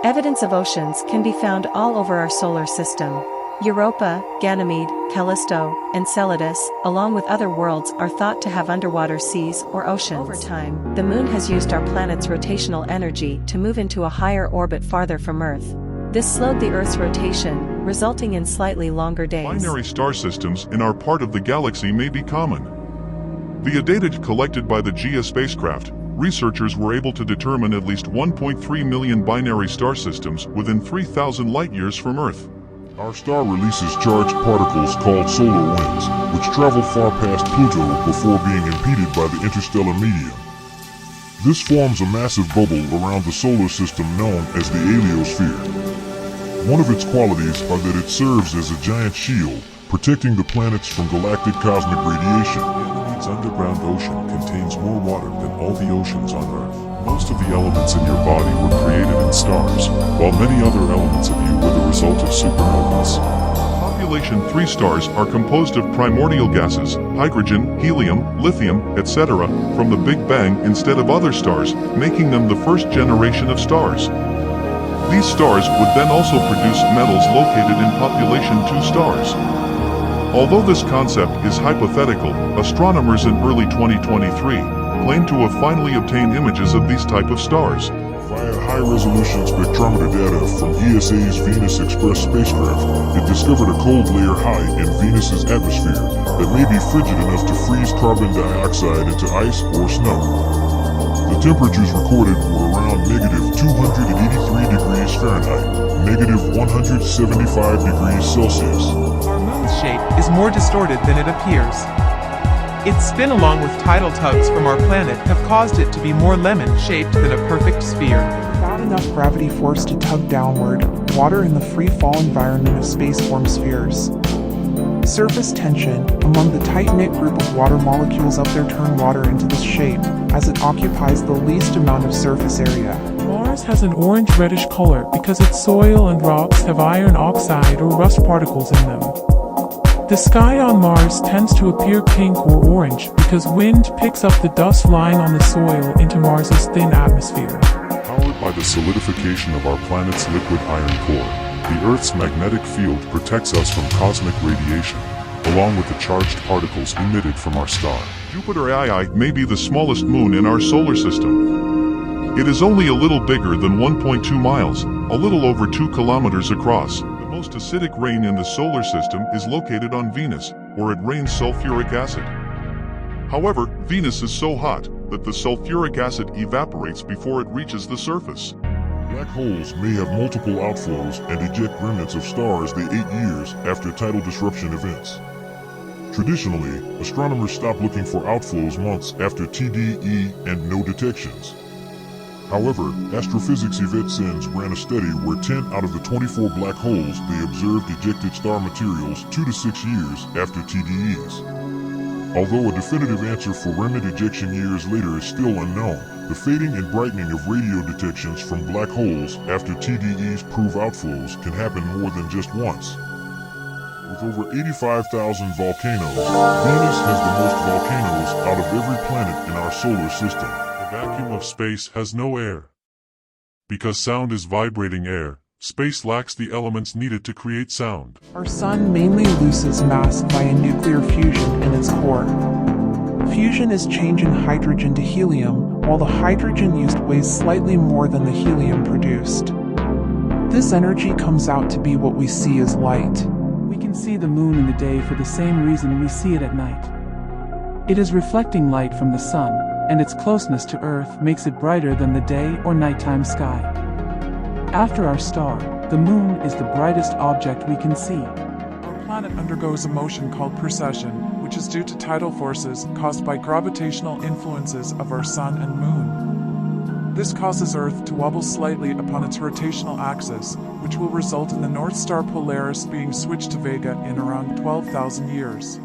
Evidence of oceans can be found all over our solar system. Europa, Ganymede, Callisto, Enceladus, along with other worlds are thought to have underwater seas or oceans. Over time, the Moon has used our planet's rotational energy to move into a higher orbit farther from Earth. This slowed the Earth's rotation, resulting in slightly longer days. Binary star systems in our part of the galaxy may be common. Via data collected by the GEA spacecraft, researchers were able to determine at least 1.3 million binary star systems within 3,000 light-years from Earth. Our star releases charged particles called solar winds, which travel far past Pluto before being impeded by the interstellar medium. This forms a massive bubble around the solar system known as the heliosphere. One of its qualities are that it serves as a giant shield, protecting the planets from galactic cosmic radiation. Ganymede's underground ocean contains more water than all the oceans on Earth. Most of the elements in your body were created in stars, while many other elements of you were the result of supernovas. Population 3 stars are composed of primordial gases, hydrogen, helium, lithium, etc., from the Big Bang instead of other stars, making them the first generation of stars. These stars would then also produce metals located in population 2 stars. Although this concept is hypothetical, astronomers in early 2023 claim to have finally obtained images of these type of stars. Via high-resolution spectrometer data from ESA's Venus Express spacecraft, it discovered a cold layer high in Venus's atmosphere that may be frigid enough to freeze carbon dioxide into ice or snow. The temperatures recorded were around negative 283 degrees Fahrenheit, negative 175 degrees Celsius. Our moon's shape is more distorted than it appears. Its spin along with tidal tugs from our planet have caused it to be more lemon-shaped than a perfect sphere. Without enough gravity force to tug downward, water in the free-fall environment of space forms spheres. Surface tension among the tight-knit group of water molecules up there turn water into this shape, as it occupies the least amount of surface area. Mars has an orange-reddish color because its soil and rocks have iron oxide or rust particles in them. The sky on Mars tends to appear pink or orange because wind picks up the dust lying on the soil into Mars's thin atmosphere. Powered by the solidification of our planet's liquid iron core, the Earth's magnetic field protects us from cosmic radiation, along with the charged particles emitted from our star. Jupiter Ii may be the smallest moon in our solar system. It is only a little bigger than 1.2 miles, a little over 2 kilometers across. The most acidic rain in the solar system is located on Venus, where it rains sulfuric acid. However, Venus is so hot that the sulfuric acid evaporates before it reaches the surface. Black holes may have multiple outflows and eject remnants of stars they ate years after tidal disruption events. Traditionally, astronomers stop looking for outflows months after TDE and no detections. However, Astrophysics Yvette Sens ran a study where 10 out of the 24 black holes they observed ejected star materials 2 to 6 years after TDEs. Although a definitive answer for remnant ejection years later is still unknown, the fading and brightening of radio detections from black holes after TDEs prove outflows can happen more than just once. With over 85,000 volcanoes, Venus has the most volcanoes out of every planet in our solar system. The vacuum of space has no air. Because sound is vibrating air, space lacks the elements needed to create sound. Our sun mainly loses mass via nuclear fusion in its core. Fusion is changing hydrogen to helium, while the hydrogen used weighs slightly more than the helium produced. This energy comes out to be what we see as light. We can see the moon in the day for the same reason we see it at night. It is reflecting light from the sun, and its closeness to Earth makes it brighter than the day or nighttime sky. After our star, the moon is the brightest object we can see. Our planet undergoes a motion called precession, which is due to tidal forces caused by gravitational influences of our sun and moon. This causes Earth to wobble slightly upon its rotational axis, which will result in the North Star Polaris being switched to Vega in around 12,000 years.